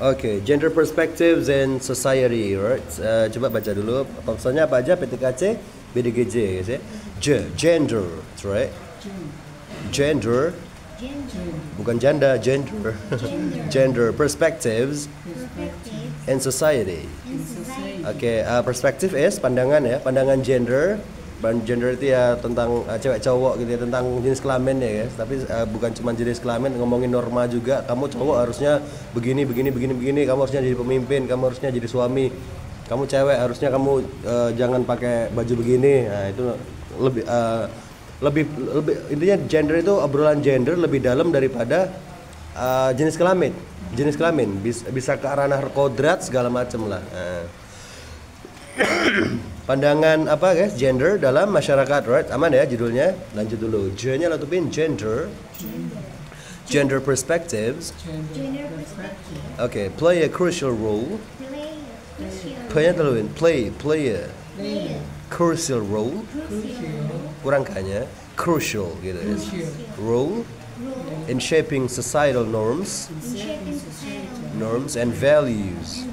Oke, gender perspectives and society, right? Coba baca dulu. Maksudnya apa aja? PTKC, BDGJ, guys ya. Gender, that's right. Gender, bukan janda, gender. Gender perspectives and society. Oke, perspektif is pandangan ya, pandangan gender. Gender itu ya tentang cewek cowok gitu ya, tentang jenis kelamin ya guys. Tapi bukan cuma jenis kelamin, ngomongin norma juga. Kamu cowok harusnya begini, kamu harusnya jadi pemimpin, kamu harusnya jadi suami. Kamu cewek harusnya kamu jangan pakai baju begini. Nah, itu lebih lebih intinya gender itu obrolan gender lebih dalam daripada jenis kelamin. Jenis kelamin bisa ke arah kodrat segala macam lah. Pandangan apa guys, gender dalam masyarakat, right? Aman ya judulnya. Lanjut dulu. J-nya latupin gender. Gender perspectives. Okay, play a crucial role. Play-nya teluin. Play a crucial role. Kurang kayaknya. Crucial gitu ya. Role in shaping societal norms and values.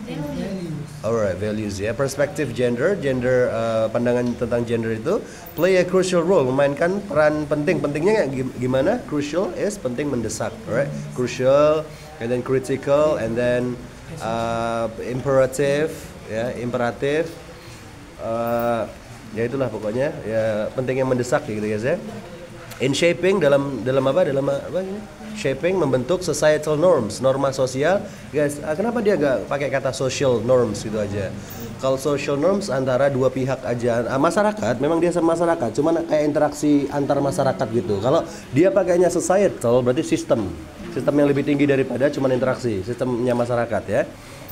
Alright, values ya. Perspektif gender pandangan tentang gender itu play a crucial role, memainkan peran penting. Pentingnya gimana? Crucial is penting, mendesak, alright? Crucial, and then critical, and then imperative, ya, imperatif. Ya itulah pokoknya ya, penting yang mendesak gitu guys ya. In shaping dalam apa ini? Shaping, membentuk societal norms, norma sosial guys. Kenapa dia gak pakai kata social norms gitu aja? Kalau social norms antara dua pihak aja, masyarakat memang dia sama masyarakat, cuman kayak interaksi antar masyarakat gitu. Kalau dia pakainya societal berarti sistem yang lebih tinggi daripada cuman interaksi, sistemnya masyarakat ya.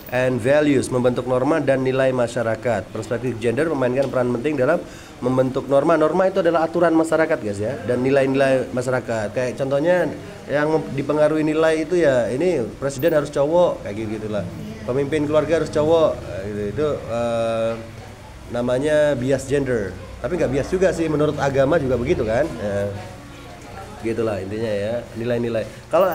And values, membentuk norma dan nilai masyarakat. Perspektif gender memainkan peran penting dalam membentuk norma. Norma itu adalah aturan masyarakat guys ya, dan nilai-nilai masyarakat. Kayak contohnya yang dipengaruhi nilai itu ya, ini presiden harus cowok kayak gitulah. Pemimpin keluarga harus cowok gitu. Itu namanya bias gender. Tapi nggak bias juga sih, menurut agama juga begitu kan. Gitulah intinya ya, nilai-nilai. Kalau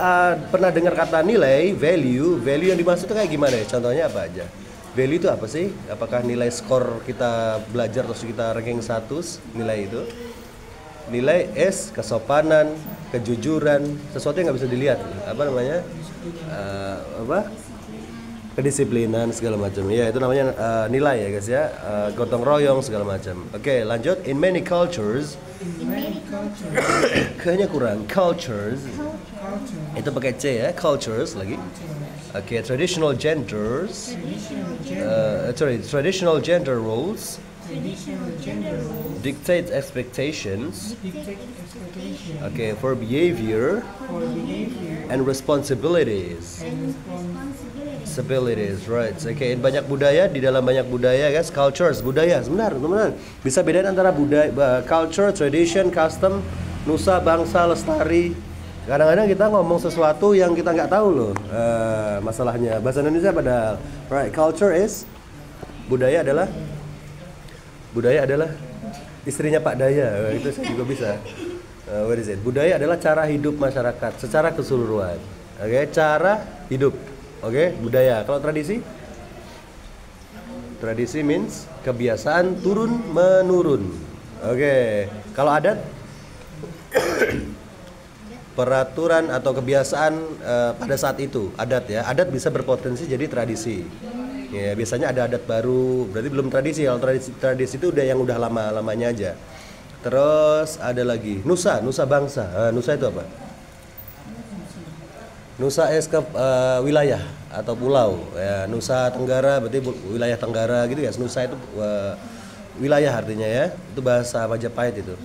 pernah dengar kata nilai, value yang dimaksud itu kayak gimana ya? Contohnya apa aja? Value itu apa sih? Apakah nilai skor kita belajar terus kita ranking 100 nilai itu? Nilai S, kesopanan, kejujuran, sesuatu yang nggak bisa dilihat. Apa namanya? Kedisiplinan segala macam. Ya itu namanya nilai ya guys ya. Gotong royong segala macam. Oke, lanjut. In many cultures. Kayaknya kurang. Cultures. Itu pakai C ya. Cultures lagi. Oke, traditional genders. Traditional gender roles. Dictate expectations. Okay, for behavior and responsibilities. Right. Okay, banyak budaya, di dalam banyak budaya guys, cultures, budaya. Sebentar, teman-teman. Bisa bedain antara budaya, culture, tradition, custom, nusa, bangsa, lestari. Kadang-kadang kita ngomong sesuatu yang kita nggak tahu loh. Masalahnya bahasa Indonesia padahal. Right, culture is budaya adalah istrinya Pak Daya. Itu saya juga bisa. What is it? Budaya adalah cara hidup masyarakat secara keseluruhan. Oke, cara hidup. Oke, budaya. Kalau tradisi? Tradisi means kebiasaan turun menurun. Oke. Kalau adat? Peraturan atau kebiasaan pada saat itu, adat ya. Adat bisa berpotensi jadi tradisi. Ya, biasanya ada adat baru, berarti belum tradisi. Kalau tradisi itu udah yang udah lama-lamanya aja. Terus ada lagi nusa bangsa. Nusa itu apa? Nusa es ke wilayah atau pulau ya. Nusa Tenggara berarti wilayah Tenggara gitu ya. Nusa itu wilayah artinya ya. Itu bahasa Majapahit itu.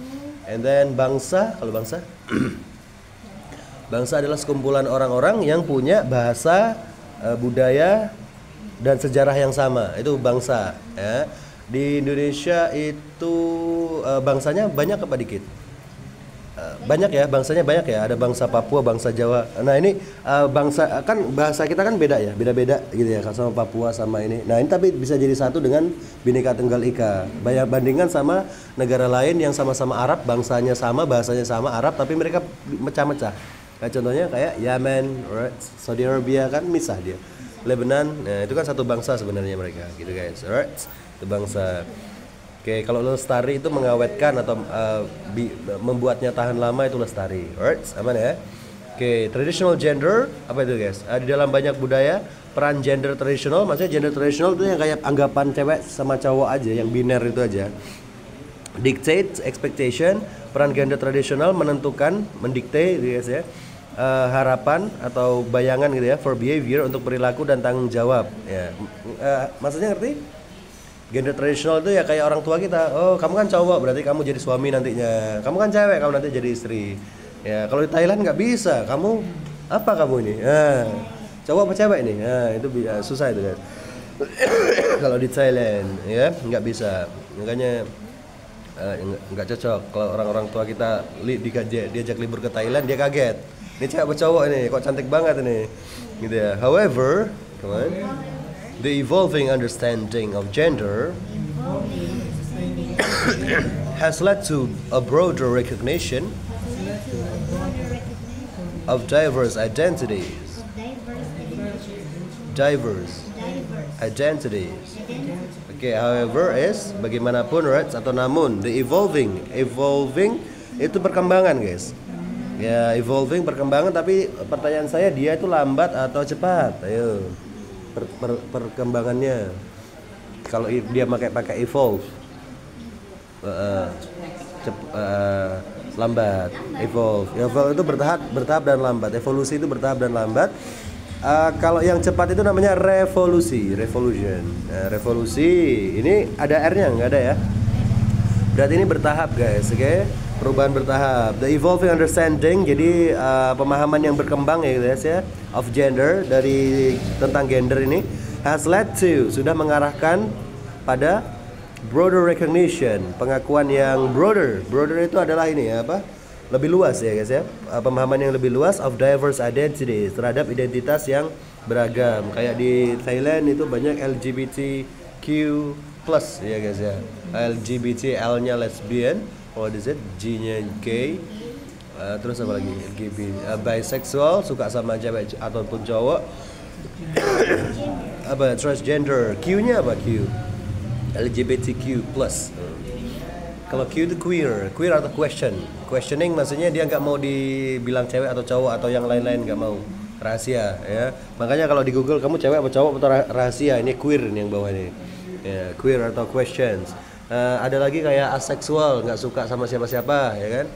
And then bangsa, kalau bangsa bangsa adalah sekumpulan orang-orang yang punya bahasa, budaya dan sejarah yang sama. Itu bangsa ya. Di Indonesia itu bangsanya banyak apa dikit? Banyak ya, bangsanya banyak ya. Ada bangsa Papua, bangsa Jawa. Nah ini bangsa kan, bahasa kita kan beda ya, beda-beda gitu ya, sama Papua sama ini. Nah ini tapi bisa jadi satu dengan Bhinneka Tunggal Ika. Bandingkan sama negara lain yang sama-sama Arab, bangsanya sama, bahasanya sama Arab, tapi mereka mecah-mecah. Kayak contohnya kayak Yemen, right? Saudi Arabia kan misah dia. Lebanon. Nah, itu kan satu bangsa sebenarnya mereka, gitu guys. Alright, itu bangsa. Oke, kalau lestari itu mengawetkan atau membuatnya tahan lama itu lestari. Alright, aman ya. Oke, traditional gender apa itu guys? Di dalam banyak budaya peran gender tradisional, maksudnya gender tradisional itu yang kayak anggapan cewek sama cowok aja, yang biner itu aja. Dictate, expectation, peran gender tradisional menentukan, mendikte gitu guys ya. Harapan atau bayangan gitu ya, for behavior untuk perilaku dan tanggung jawab ya. Maksudnya ngerti? Gender tradisional itu ya kayak orang tua kita. Oh, kamu kan cowok berarti kamu jadi suami nantinya. Kamu kan cewek, kamu nanti jadi istri. Ya, kalau di Thailand nggak bisa. Kamu apa kamu ini? Cowok apa cewek ini? Itu susah itu kan. Kalau di Thailand ya nggak bisa. Makanya nggak cocok. Kalau orang-orang tua kita diajak libur ke Thailand dia kaget. Ini cewek apa cowok ini? Kok cantik banget ini? Gitu ya. However, the evolving understanding of gender has led to a broader recognition of diverse identities. Okay, however is bagaimanapun, right? Atau namun the evolving itu perkembangan guys. Ya, evolving perkembangan, tapi pertanyaan saya dia itu lambat atau cepat? Ayo. Perkembangannya kalau dia pakai evolve lambat. Evolve itu bertahap dan lambat. Evolusi itu bertahap dan lambat. Kalau yang cepat itu namanya revolution. Revolusi ini ada R-nya nggak ada ya, berarti ini bertahap guys. Oke, perubahan bertahap. The evolving understanding, jadi pemahaman yang berkembang ya guys ya, of gender, dari tentang gender ini, has led to, sudah mengarahkan pada broader recognition, pengakuan yang broader itu adalah ini ya, apa, lebih luas ya guys ya, pemahaman yang lebih luas of diverse identities, terhadap identitas yang beragam. Kayak di Thailand itu banyak LGBTQ plus ya guys ya, LGBT, L-nya lesbian, what is it, G-nya gay, terus apa lagi, bisexual, suka sama cewek ataupun cowok, apa, transgender, Q-nya apa, Q, LGBTQ plus. Kalau Q itu queer atau questioning, maksudnya dia nggak mau dibilang cewek atau cowok atau yang lain-lain, nggak mau, rahasia ya. Makanya kalau di Google kamu cewek atau cowok atau rahasia, ini queer nih yang bawah ini ya, queer atau questions. Ada lagi kayak asexual, nggak suka sama siapa-siapa ya kan,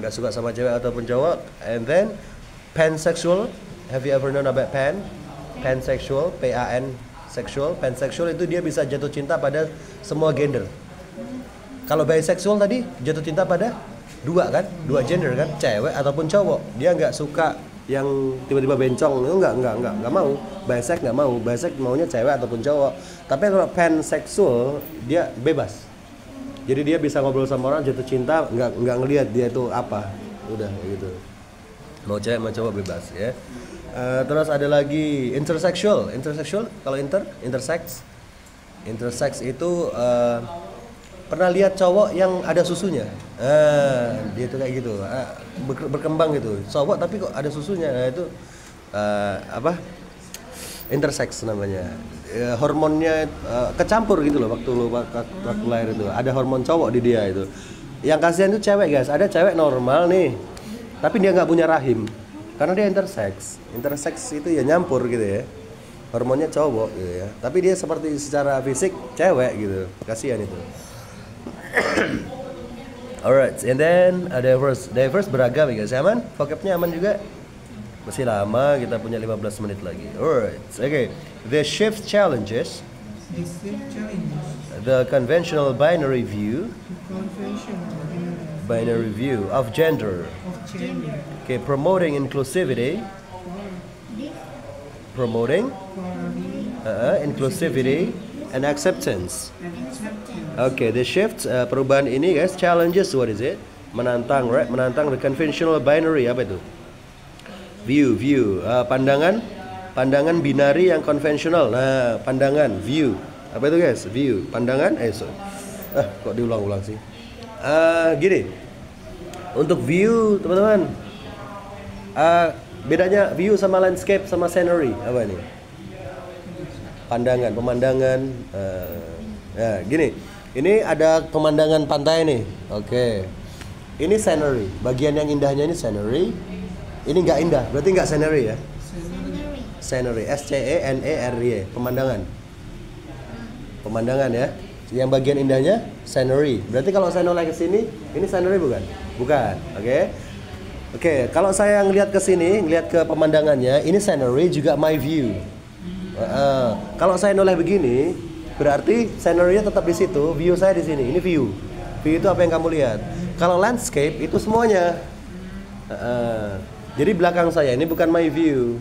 nggak suka sama cewek ataupun cowok. And then pansexual, have you ever known about pansexual, PAN sexual? Pansexual itu dia bisa jatuh cinta pada semua gender. Kalau bisexual tadi jatuh cinta pada dua gender kan, cewek ataupun cowok. Dia nggak suka yang tiba-tiba bencong, itu nggak mau. Bisex nggak mau, bisex maunya cewek ataupun cowok. Tapi kalau pansexual dia bebas. Jadi dia bisa ngobrol sama orang, jatuh cinta, nggak ngelihat dia itu apa, udah gitu. Mau cewek mau cowok bebas ya. Terus ada lagi intersexual kalau intersex itu pernah lihat cowok yang ada susunya, dia itu kayak gitu, berkembang gitu, cowok tapi kok ada susunya, itu apa, intersex namanya. Hormonnya kecampur gitu loh, waktu lahir itu ada hormon cowok di dia itu. Yang kasihan itu cewek guys, ada cewek normal nih tapi dia nggak punya rahim karena dia intersex itu ya nyampur gitu ya, hormonnya cowok gitu ya, tapi dia seperti secara fisik cewek gitu, kasihan itu. Alright, and then diverse beragam ya guys, aman? Vocabnya aman juga? Masih lama, kita punya 15 menit lagi. Alright, okay. The shift challenges the conventional binary view of gender. Okay, promoting inclusivity and acceptance. Okay, the shift, perubahan ini guys, challenges, what is it? Menantang, right? Menantang the conventional binary, apa itu? View, pandangan binari yang konvensional. Nah, pandangan, view, apa itu guys? View, pandangan, kok diulang-ulang sih? Gini, untuk view teman-teman, bedanya view sama landscape sama scenery apa nih? pemandangan. Ya, gini. Ini ada pemandangan pantai nih. Oke. Ini scenery. Bagian yang indahnya ini scenery. Ini nggak indah, berarti nggak scenery ya? Scenery. SCENERY. Pemandangan ya. Yang bagian indahnya scenery. Berarti kalau saya noleh ke sini, ini scenery bukan? Bukan. Oke. Oke, kalau saya ngelihat ke sini, ngelihat ke pemandangannya, ini scenery juga my view. Kalau saya noleh begini, berarti scenery-nya tetap di situ, view saya di sini. Ini view. View itu apa yang kamu lihat. Kalau landscape itu semuanya. Jadi belakang saya ini bukan my view.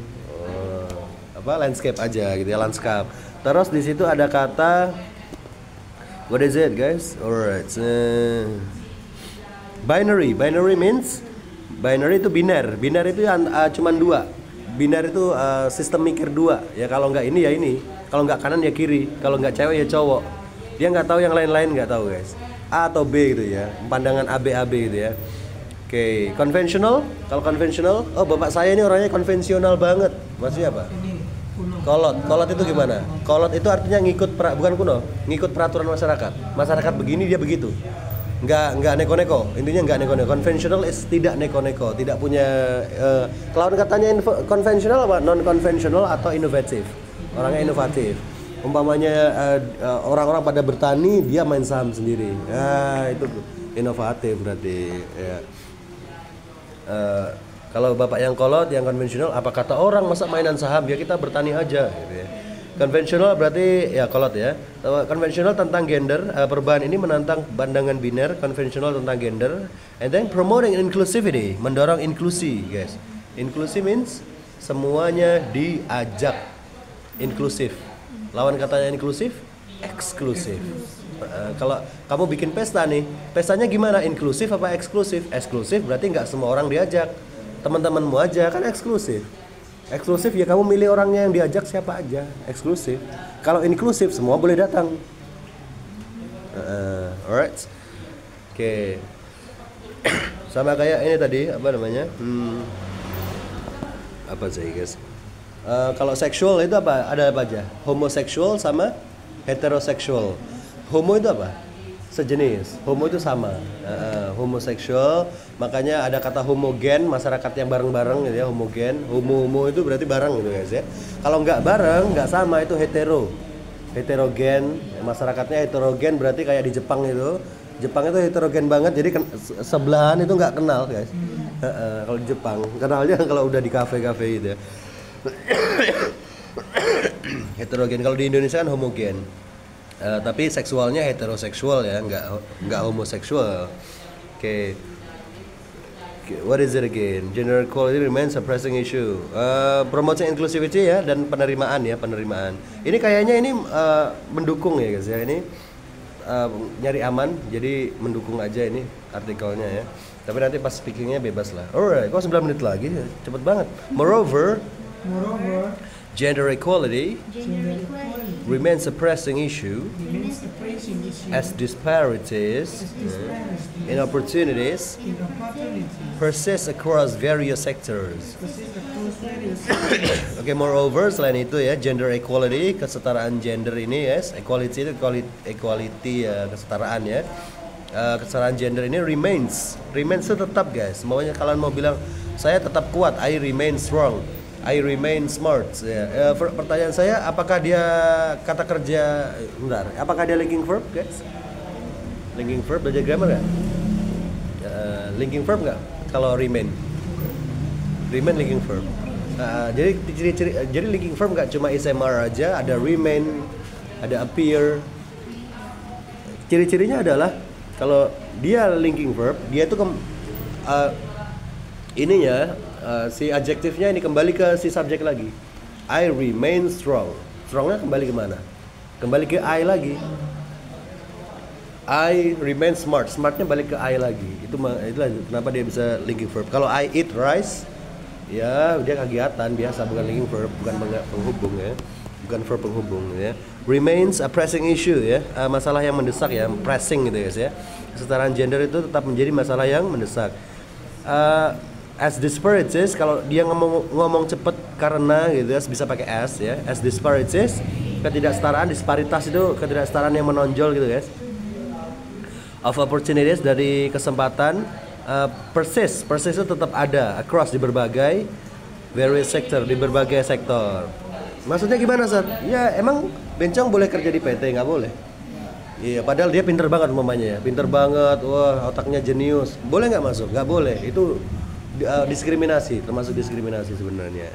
Landscape aja gitu ya, landscape. Terus di situ ada kata what is it, guys? Alright. Binary. Binary means binary itu biner. Biner itu cuman dua. Biner itu sistem mikir dua. Ya kalau nggak ini ya ini. Kalau nggak kanan ya kiri, kalau nggak cewek ya cowok. Dia nggak tahu yang lain-lain, nggak tahu guys. A atau B gitu ya, pandangan AB gitu ya. Oke, konvensional. Kalau konvensional, oh bapak saya ini orangnya konvensional banget. Maksudnya apa? Kolot. Kolot itu gimana? Kolot itu artinya bukan kuno, ngikut peraturan masyarakat. Masyarakat begini dia begitu. Nggak neko-neko. Intinya nggak neko-neko. Konvensional is tidak neko-neko, tidak punya. Kalau katanya konvensional apa? Non konvensional atau inovatif. Orangnya inovatif. Umpamanya orang-orang pada bertani, dia main saham sendiri. Ya, itu inovatif berarti. Ya. Kalau bapak yang kolot, yang konvensional, apa kata orang masa mainan saham? Ya kita bertani aja. Gitu ya. Konvensional berarti ya kolot ya. Konvensional tentang gender, perubahan ini menantang pandangan biner. Konvensional tentang gender, and then promoting inclusivity, mendorong inklusi, guys. Inklusi means semuanya diajak. Inklusif. Lawan katanya inklusif, eksklusif. Kalau kamu bikin pesta nih, pestanya gimana? Inklusif apa eksklusif? Eksklusif berarti nggak semua orang diajak. Teman-temanmu aja kan eksklusif. Eksklusif ya kamu milih orangnya yang diajak siapa aja. Eksklusif. Kalau inklusif semua boleh datang. Alright. Oke. Sama kayak ini tadi apa namanya? Apa sih guys? Kalau seksual itu apa? Ada apa aja? Homoseksual sama heteroseksual. Homo itu apa? Sejenis. Homo itu sama. Homoseksual. Makanya ada kata homogen, masyarakat yang bareng-bareng gitu ya, homogen. Homo itu berarti bareng gitu guys ya. Kalau nggak bareng, nggak sama itu hetero. Heterogen. Masyarakatnya heterogen berarti kayak di Jepang itu. Jepang itu heterogen banget. Jadi sebelahan itu nggak kenal guys. Kalau di Jepang kenalnya kalau udah di kafe-kafe gitu ya. Heterogen. Kalau di Indonesia kan homogen. Tapi seksualnya heteroseksual ya, nggak homoseksual. Oke. What is it again? Gender equality remains a pressing issue. Promoting inclusivity ya dan penerimaan. Ini kayaknya ini mendukung ya guys ya. Ini nyari aman, jadi mendukung aja ini artikelnya ya. Tapi nanti pas speakingnya bebas lah. Alright, kok 9 menit lagi? Cepet banget. Moreover, gender equality remains a pressing issue as disparities in opportunities persist across various sectors. Okay, moreover, selain itu ya, gender equality, kesetaraan gender ini yes, equality itu equality kesetaraan ya. Kesetaraan gender ini remains itu tetap guys. Maunya kalian mau bilang saya tetap kuat, I remain strong, I remain smart. Ya. Pertanyaan saya, apakah dia kata kerja, apakah dia linking verb guys? Linking verb, belajar grammar nggak? Linking verb nggak? Kalau remain linking verb. Jadi ciri-ciri, jadi linking verb nggak cuma SMR aja, ada remain, ada appear. Ciri-cirinya adalah kalau dia linking verb, dia itu si adjektifnya ini kembali ke si subjek lagi. I remain strong. Strongnya kembali ke mana? Kembali ke I lagi. I remain smart. Smartnya balik ke I lagi. Itulah kenapa dia bisa linking verb. Kalau I eat rice, ya dia kegiatan biasa, bukan linking verb, bukan penghubung ya. Bukan verb penghubung ya. Remains a pressing issue ya. Masalah yang mendesak ya, pressing gitu guys ya. Kesetaraan gender itu tetap menjadi masalah yang mendesak. As disparities, kalau dia ngomong cepet karena gitu ya, bisa pakai as ya. As disparities ketidaksetaraan, disparitas itu ketidaksetaraan yang menonjol gitu guys. Of opportunities, dari kesempatan, persist itu tetap ada across di berbagai various sector, di berbagai sektor. Maksudnya gimana Sat? Ya emang bencong boleh kerja di PT, nggak boleh. Iya, padahal dia pinter banget umpamanya ya, pinter banget, wah otaknya jenius, boleh nggak masuk? Nggak boleh, itu diskriminasi, termasuk diskriminasi sebenarnya.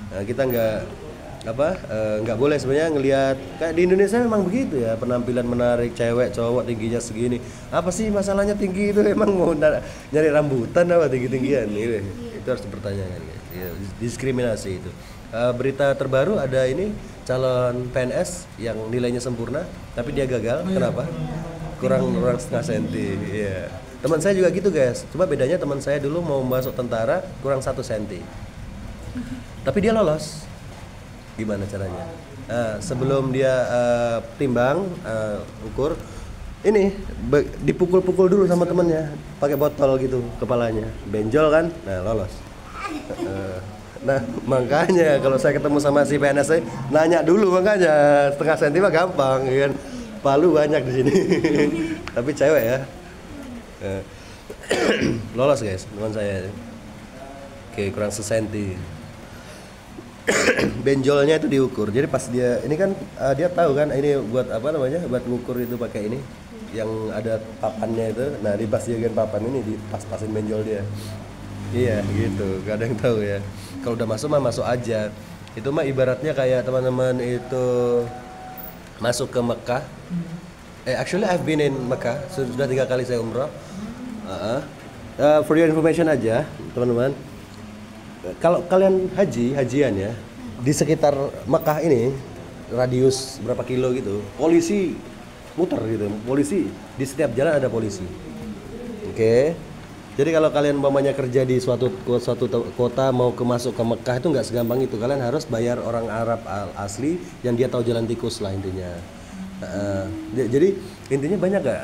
Nah, kita nggak boleh sebenarnya ngelihat kayak di Indonesia memang begitu ya, penampilan menarik, cewek cowok tingginya segini, apa sih masalahnya tinggi itu, emang mau nyari rambutan apa tinggi-tinggian gitu. Itu harus dipertanyakan ya, diskriminasi itu. Berita terbaru ada ini calon PNS yang nilainya sempurna tapi dia gagal, kenapa? Kurang setengah senti. Iya. Teman saya juga gitu guys, cuma bedanya teman saya dulu mau masuk tentara kurang 1 senti tapi dia lolos. Gimana caranya? Sebelum dia timbang, ukur, ini dipukul-pukul dulu sama temennya, pakai botol gitu kepalanya, benjol kan? Nah lolos. Nah makanya kalau saya ketemu sama si PNS saya nanya dulu, makanya setengah senti mah gampang, kan? Palu banyak di sini, tapi cewek ya. Lolos guys, teman saya. Oke, kurang sesenti. Benjolnya itu diukur. Jadi pas dia ini kan dia tahu kan ini buat apa namanya, buat ngukur itu pakai ini yang ada papannya itu. Nah di pas bagian papan ini dipas-pasin benjol dia. Iya gitu, gak ada yang tahu ya. Kalau udah masuk mah masuk aja. Itu mah ibaratnya kayak teman-teman itu masuk ke Mekah. Actually I've been in Mekah, sudah 3 kali saya umroh. For your information aja teman-teman. Kalau kalian hajian ya, di sekitar Mekah ini radius berapa kilo gitu, polisi muter gitu, polisi di setiap jalan ada polisi. Oke. Jadi kalau kalian umpamanya kerja di suatu kota mau masuk ke Mekah itu nggak segampang itu, kalian harus bayar orang Arab asli yang dia tahu jalan tikus lah intinya. Jadi intinya banyak gak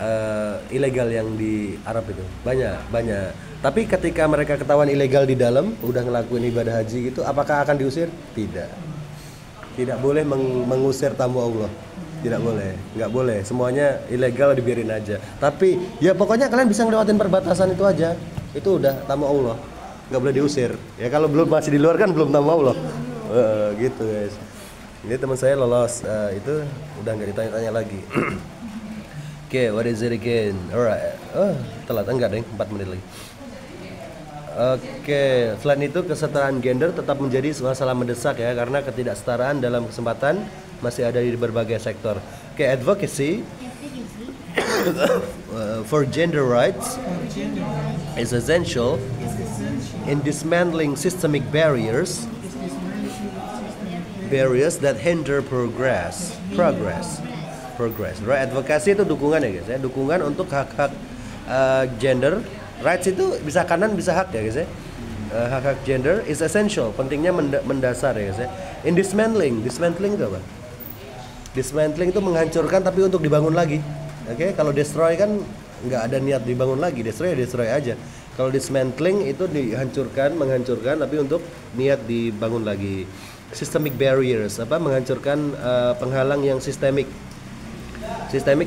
ilegal yang di Arab itu? Banyak. Tapi ketika mereka ketahuan ilegal di dalam, udah ngelakuin ibadah haji gitu, apakah akan diusir? Tidak boleh mengusir tamu Allah. Tidak boleh, nggak boleh. Semuanya ilegal dibiarin aja. Tapi ya pokoknya kalian bisa ngelewatin perbatasan itu aja. Itu udah tamu Allah, nggak boleh diusir. Ya kalau belum masih di luar kan belum tamu Allah. Gitu guys. Ini teman saya lolos, itu udah nggak ditanya-tanya lagi. Oke, what is it again? Alright, telat enggak deh, 4 menit lagi. Oke, selain itu kesetaraan gender tetap menjadi masalah mendesak ya, karena ketidaksetaraan dalam kesempatan masih ada di berbagai sektor. Oke, advocacy for gender rights is essential in dismantling systemic barriers that hinder progress. Right, advokasi itu dukungan ya guys ya, dukungan untuk hak-hak gender. Rights itu bisa kanan bisa hak ya guys ya. Hak-hak gender is essential, pentingnya mendasar ya guys ya. In dismantling itu apa? Dismantling itu menghancurkan tapi untuk dibangun lagi. Oke, kalau destroy kan nggak ada niat dibangun lagi, destroy aja. Kalau dismantling itu menghancurkan tapi untuk niat dibangun lagi. Systemic barriers, menghancurkan penghalang yang sistemik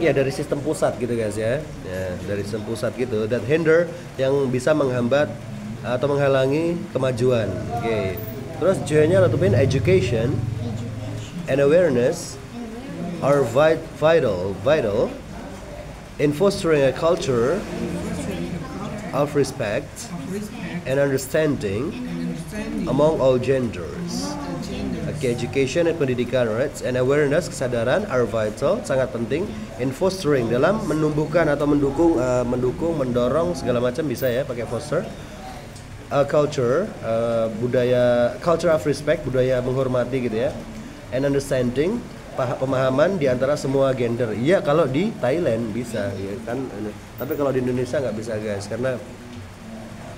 ya, dari sistem pusat gitu guys ya, dari sistem pusat gitu, that hinder yang bisa menghambat atau menghalangi kemajuan. Oke. Terus J-nya letupin education and awareness are vital in fostering a culture of respect and understanding among all genders. Education dan pendidikan, right? And awareness, kesadaran are vital, sangat penting in fostering, dalam menumbuhkan atau mendukung, mendorong segala macam bisa ya pakai foster. Culture, budaya, culture of respect, budaya menghormati gitu ya. And understanding, pemahaman di antara semua gender. Iya kalau di Thailand bisa ya kan. Tapi kalau di Indonesia nggak bisa guys, karena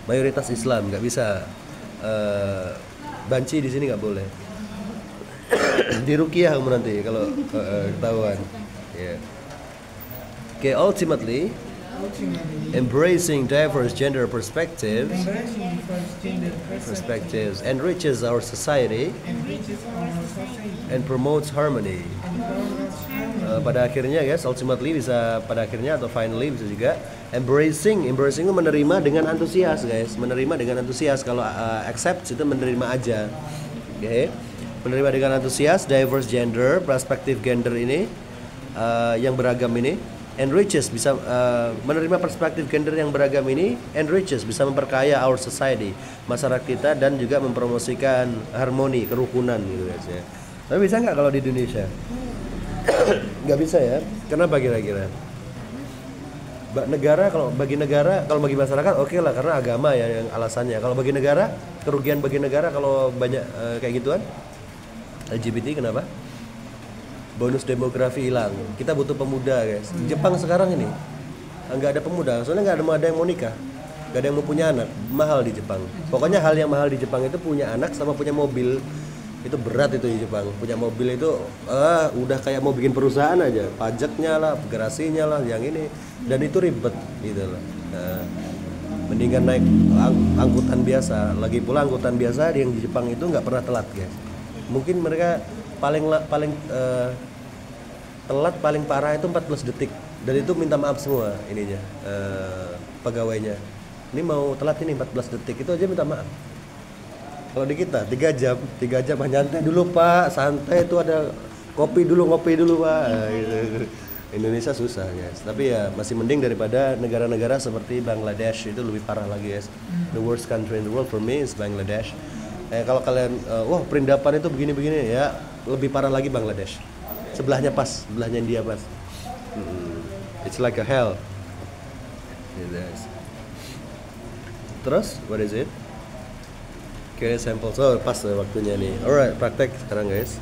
mayoritas Islam, nggak bisa. Banci di sini nggak boleh. Di Rukiah nanti kalau ketahuan. Yeah. Okay, ultimately Embracing diverse gender perspectives Embracing diverse gender perspectives enriches our society enriches our society and promotes harmony. and promotes harmony. Pada akhirnya guys, ultimately bisa pada akhirnya atau finally bisa juga embracing itu menerima dengan antusias guys, menerima dengan antusias. Kalau accept itu menerima aja, oke? Menerima dengan antusias diverse gender, perspektif gender ini yang beragam ini, enriches bisa menerima perspektif gender yang beragam ini, enriches bisa memperkaya our society, masyarakat kita, dan juga mempromosikan harmoni, kerukunan gitu guys ya. Tapi bisa nggak kalau di Indonesia? Nggak bisa ya. Kenapa kira-kira? Kalau bagi masyarakat oke lah karena agama ya yang alasannya. Kalau bagi negara, kerugian bagi negara kalau banyak kayak gituan. LGBT kenapa? Bonus demografi hilang. Kita butuh pemuda guys. Di Jepang sekarang ini nggak ada pemuda. Soalnya nggak ada yang mau nikah, nggak ada yang mau punya anak. Mahal di Jepang. Pokoknya hal yang mahal di Jepang itu punya anak sama punya mobil. Itu berat itu di Jepang. Punya mobil itu udah kayak mau bikin perusahaan aja. Pajaknya lah, garasinya lah, yang ini. Dan itu ribet gitu loh. Nah, mendingan naik angkutan biasa. Lagi pula angkutan biasa yang di Jepang itu nggak pernah telat guys. Mungkin mereka paling telat paling parah itu 14 detik. Dan itu minta maaf semua ininya pegawainya. Ini mau telat ini 14 detik itu aja minta maaf. Kalau di kita 3 jam nyantai dulu Pak, santai itu ada ngopi dulu Pak. Gitu. Indonesia susah guys, tapi ya masih mending daripada negara-negara seperti Bangladesh, itu lebih parah lagi guys. The worst country in the world for me is Bangladesh. Kalau kalian wah perindapan itu begini-begini ya, lebih parah lagi Bangladesh. Sebelahnya India pas. It's like a hell. Yes. Terus what is it? Oke, sampel. So, pas waktunya nih. Alright, praktek sekarang guys.